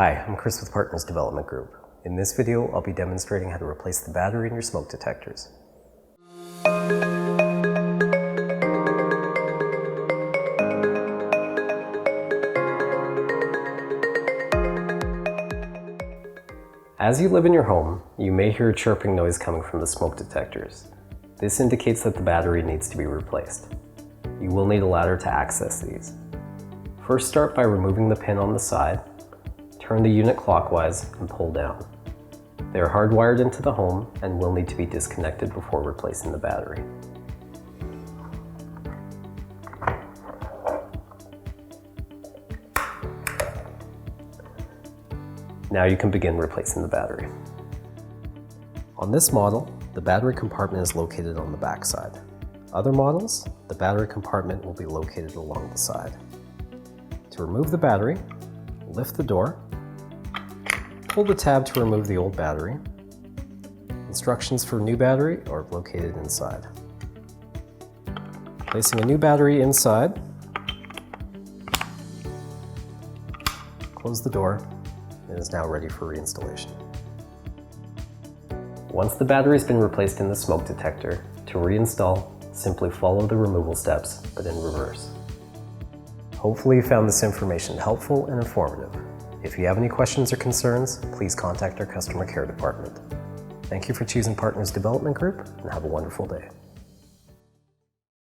Hi, I'm Chris with Partners Development Group. In this video, I'll be demonstrating how to replace the battery in your smoke detectors. As you live in your home, you may hear a chirping noise coming from the smoke detectors. This indicates that the battery needs to be replaced. You will need a ladder to access these. First, start by removing the pin on the side. Turn the unit clockwise and pull down. They are hardwired into the home and will need to be disconnected before replacing the battery. Now you can begin replacing the battery. On this model, the battery compartment is located on the back side. Other models, the battery compartment will be located along the side. To remove the battery, lift the door, pull the tab to remove the old battery. Instructions for new battery are located inside. Placing a new battery inside, close the door. It is now ready for reinstallation. Once the battery has been replaced in the smoke detector, to reinstall, simply follow the removal steps, but in reverse. Hopefully you found this information helpful and informative. If you have any questions or concerns, please contact our customer care department. Thank you for choosing Partners Development Group, and have a wonderful day.